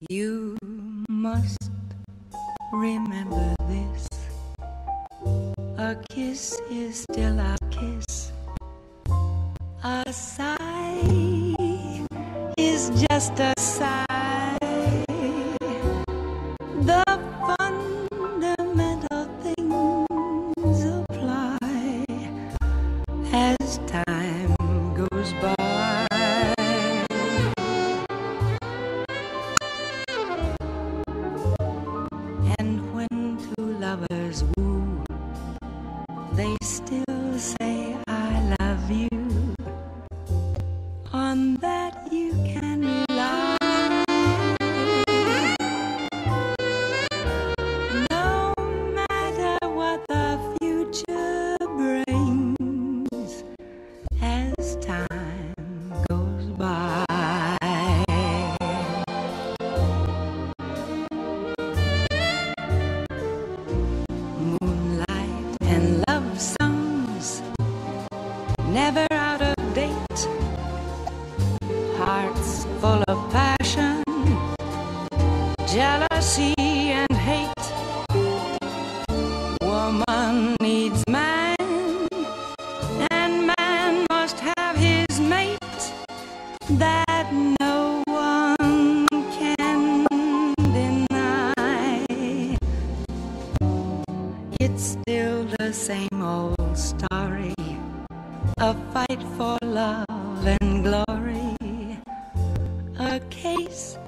You must remember this. A kiss is still a kiss. A sigh is just a sigh. The fundamental things apply as time goes by. And when two lovers woo, they still say I love you. On that you can rely. No matter what the future brings as time goes by. Moonlight and love songs, never out of date. Hearts full of passion, jealousy and hate. Woman needs man, and man must have his mate. That no one can deny. It's still the same old story, a fight for love and glory, a case